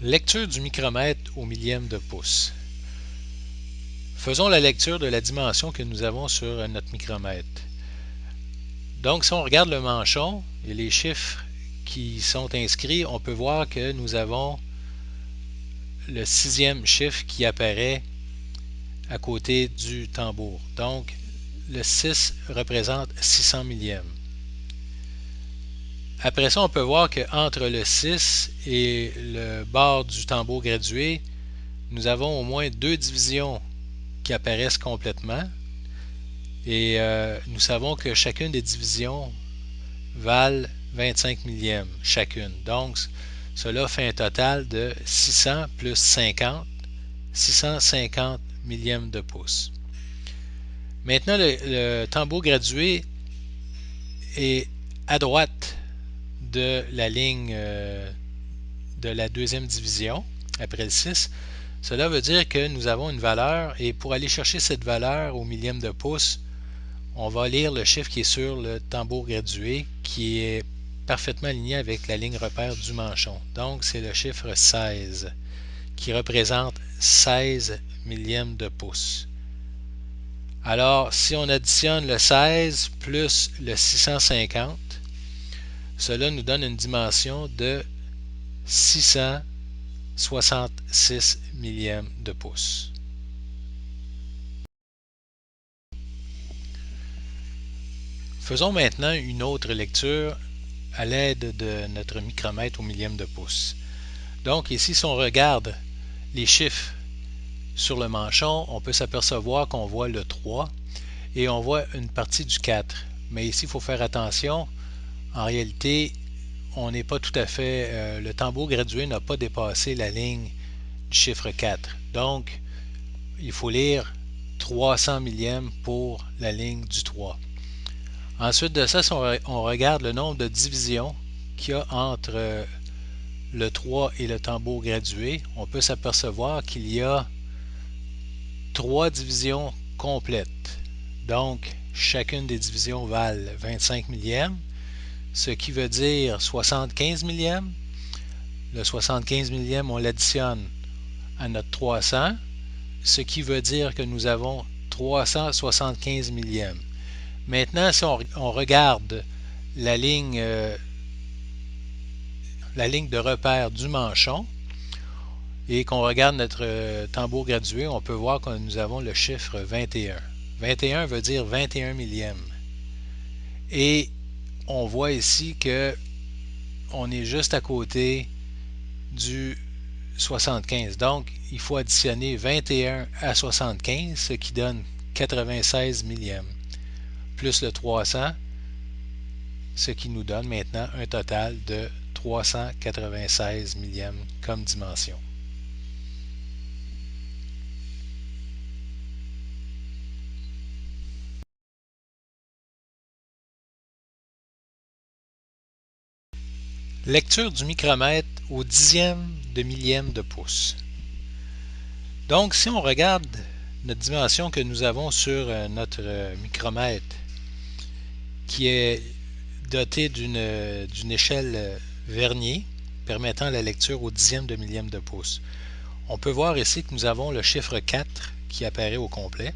Lecture du micromètre au millième de pouce. Faisons la lecture de la dimension que nous avons sur notre micromètre. Donc, si on regarde le manchon et les chiffres qui sont inscrits, on peut voir que nous avons le 6e chiffre qui apparaît à côté du tambour. Donc, le 6 représente 600 millièmes. Après ça, on peut voir qu'entre le 6 et le bord du tambour gradué, nous avons au moins 2 divisions qui apparaissent complètement. Et nous savons que chacune des divisions valent 25 millièmes chacune. Donc, cela fait un total de 600 plus 50, 650 millièmes de pouce. Maintenant, le tambour gradué est à droite de la ligne de la deuxième division, après le 6. Cela veut dire que nous avons une valeur, et pour aller chercher cette valeur au millième de pouce, on va lire le chiffre qui est sur le tambour gradué, qui est parfaitement aligné avec la ligne repère du manchon. Donc, c'est le chiffre 16, qui représente 16 millièmes de pouce. Alors, si on additionne le 16 plus le 650, cela nous donne une dimension de 666 millièmes de pouce. Faisons maintenant une autre lecture à l'aide de notre micromètre au millième de pouce. Donc ici, si on regarde les chiffres sur le manchon, on peut s'apercevoir qu'on voit le 3 et on voit une partie du 4. Mais ici, il faut faire attention. En réalité, on n'est pas tout à fait... le tambour gradué n'a pas dépassé la ligne du chiffre 4. Donc, il faut lire 300 millièmes pour la ligne du 3. Ensuite de ça, si on regarde le nombre de divisions qu'il y a entre le 3 et le tambour gradué, on peut s'apercevoir qu'il y a 3 divisions complètes. Donc, chacune des divisions valent 25 millièmes, ce qui veut dire 75 millièmes. Le 75 millièmes, on l'additionne à notre 300, ce qui veut dire que nous avons 375 millièmes. Maintenant, si on regarde la ligne de repère du manchon et qu'on regarde notre tambour gradué, on peut voir que nous avons le chiffre 21. 21 veut dire 21 millièmes. Et on voit ici que on est juste à côté du 75. Donc, il faut additionner 21 à 75, ce qui donne 96 millièmes, plus le 300, ce qui nous donne maintenant un total de 396 millièmes comme dimension. Lecture du micromètre au dixième de millième de pouce. Donc, si on regarde notre dimension que nous avons sur notre micromètre, qui est doté d'une échelle Vernier permettant la lecture au dixième de millième de pouce. On peut voir ici que nous avons le chiffre 4 qui apparaît au complet.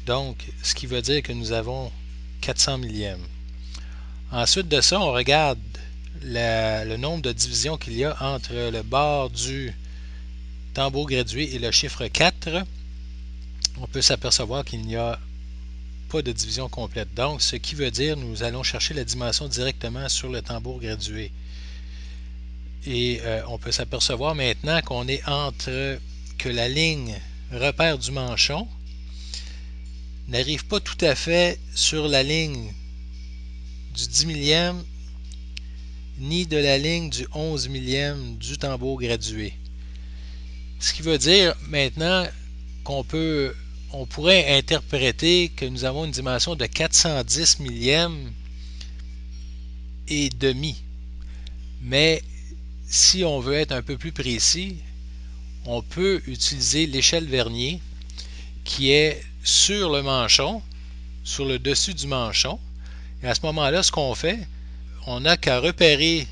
Donc, ce qui veut dire que nous avons 400 millièmes. Ensuite de ça, on regarde le nombre de divisions qu'il y a entre le bord du tambour gradué et le chiffre 4. On peut s'apercevoir qu'il n'y a pas de division complète. Donc, ce qui veut dire que nous allons chercher la dimension directement sur le tambour gradué. Et on peut s'apercevoir maintenant qu'on est que la ligne repère du manchon n'arrive pas tout à fait sur la ligne du 10 millième ni de la ligne du 11 millième du tambour gradué. Ce qui veut dire maintenant qu'on pourrait interpréter que nous avons une dimension de 410 millièmes et demi. Mais si on veut être un peu plus précis, on peut utiliser l'échelle Vernier qui est sur le manchon, sur le dessus du manchon. Et à ce moment-là, ce qu'on fait, on n'a qu'à repérer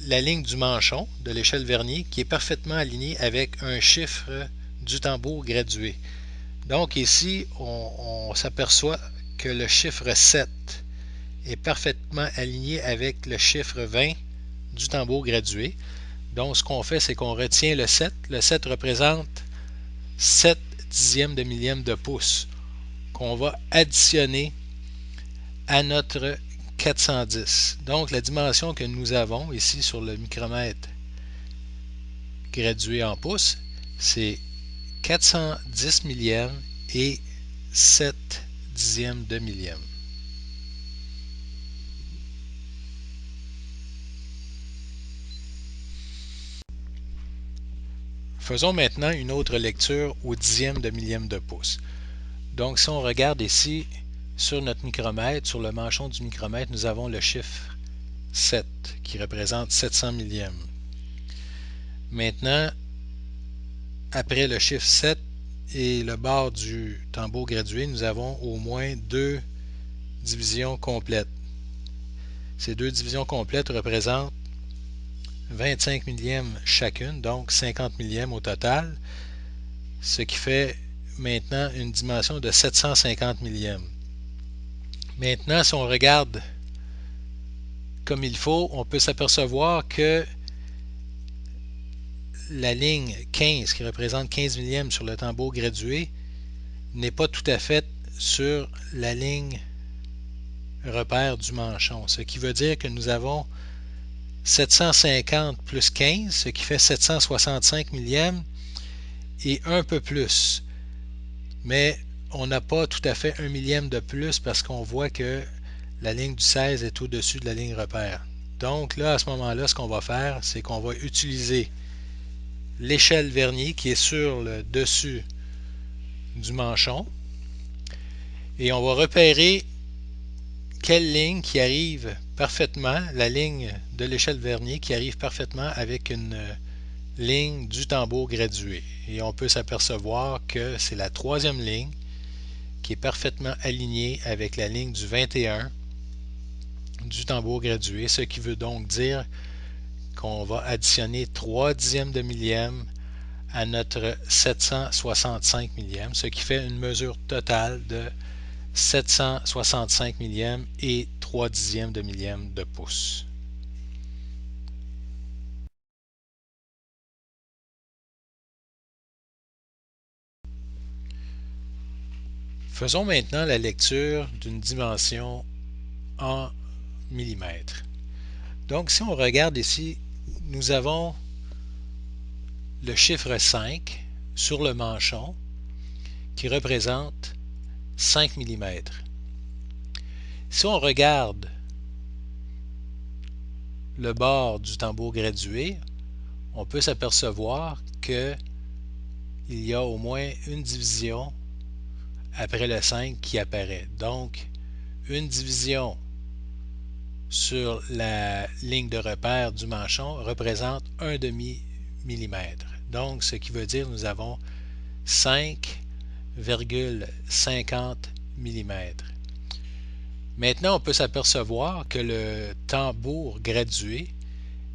la ligne du manchon de l'échelle vernier qui est parfaitement alignée avec un chiffre du tambour gradué. Donc ici, on s'aperçoit que le chiffre 7 est parfaitement aligné avec le chiffre 20 du tambour gradué. Donc ce qu'on fait, c'est qu'on retient le 7. Le 7 représente 7 dixièmes de millième de pouce qu'on va additionner à notre 410. Donc la dimension que nous avons ici sur le micromètre gradué en pouces, c'est 410 millièmes et 7 dixièmes de millième. Faisons maintenant une autre lecture au dixième de millième de pouce. Donc si on regarde ici sur notre micromètre, sur le manchon du micromètre, nous avons le chiffre 7 qui représente 700 millièmes. Maintenant, après le chiffre 7 et le bord du tambour gradué, nous avons au moins deux divisions complètes. Ces deux divisions complètes représentent 25 millièmes chacune, donc 50 millièmes au total, ce qui fait maintenant une dimension de 750 millièmes. Maintenant, si on regarde comme il faut, on peut s'apercevoir que la ligne 15, qui représente 15 millièmes sur le tambour gradué, n'est pas tout à fait sur la ligne repère du manchon, ce qui veut dire que nous avons 750 plus 15, ce qui fait 765 millièmes et un peu plus. Mais on n'a pas tout à fait un millième de plus parce qu'on voit que la ligne du 16 est au-dessus de la ligne repère. Donc là, à ce moment-là, ce qu'on va faire, c'est qu'on va utiliser l'échelle vernier qui est sur le dessus du manchon et on va repérer quelle ligne qui arrive parfaitement, la ligne de l'échelle vernier qui arrive parfaitement avec une ligne du tambour gradué. Et on peut s'apercevoir que c'est la troisième ligne qui est parfaitement alignée avec la ligne du 21 du tambour gradué, ce qui veut donc dire qu'on va additionner 3 dixièmes de millième à notre 765 millième, ce qui fait une mesure totale de 765 millièmes et 3 dixièmes de millième de pouce. Faisons maintenant la lecture d'une dimension en millimètres. Donc si on regarde ici, nous avons le chiffre 5 sur le manchon qui représente 5 mm. Si on regarde le bord du tambour gradué, on peut s'apercevoir qu'il y a au moins une division après le 5 qui apparaît. Donc, une division sur la ligne de repère du manchon représente un demi-millimètre. Donc, ce qui veut dire que nous avons 5,50 mm. Maintenant, on peut s'apercevoir que le tambour gradué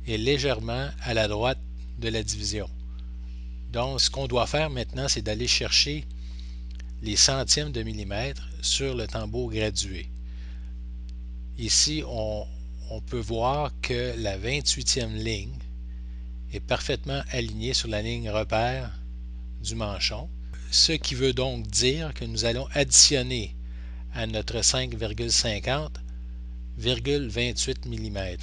est légèrement à la droite de la division. Donc, ce qu'on doit faire maintenant, c'est d'aller chercher les centièmes de millimètre sur le tambour gradué. Ici, on peut voir que la 28e ligne est parfaitement alignée sur la ligne repère du manchon, ce qui veut donc dire que nous allons additionner à notre 5,50 0,28 mm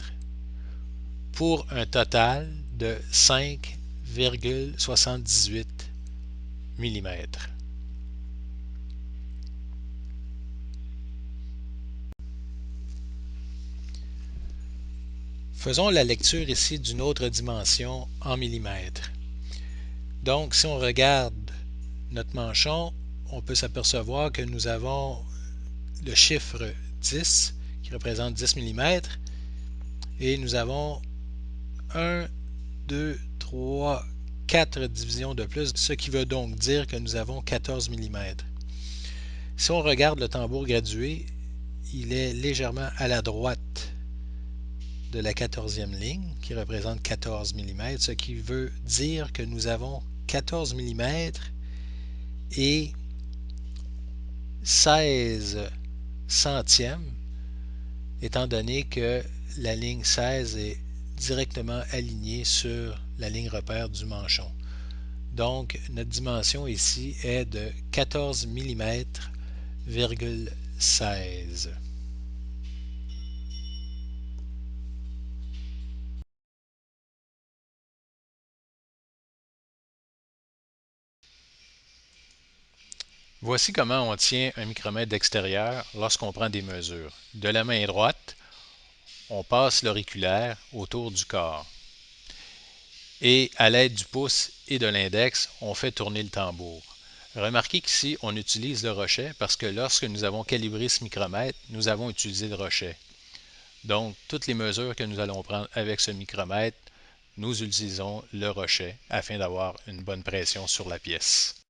pour un total de 5,78 mm. Faisons la lecture ici d'une autre dimension en millimètres. Donc, si on regarde notre manchon, on peut s'apercevoir que nous avons le chiffre 10 qui représente 10 mm et nous avons 1, 2, 3, 4 divisions de plus, ce qui veut donc dire que nous avons 14 mm. Si on regarde le tambour gradué, il est légèrement à la droite de la 14e ligne qui représente 14 mm, ce qui veut dire que nous avons 14 mm et 16 centièmes, étant donné que la ligne 16 est directement alignée sur la ligne repère du manchon. Donc, notre dimension ici est de 14 mm,16. Voici comment on tient un micromètre d'extérieur lorsqu'on prend des mesures. De la main droite, on passe l'auriculaire autour du corps. Et à l'aide du pouce et de l'index, on fait tourner le tambour. Remarquez qu'ici, on utilise le rochet parce que lorsque nous avons calibré ce micromètre, nous avons utilisé le rochet. Donc, toutes les mesures que nous allons prendre avec ce micromètre, nous utilisons le rochet afin d'avoir une bonne pression sur la pièce.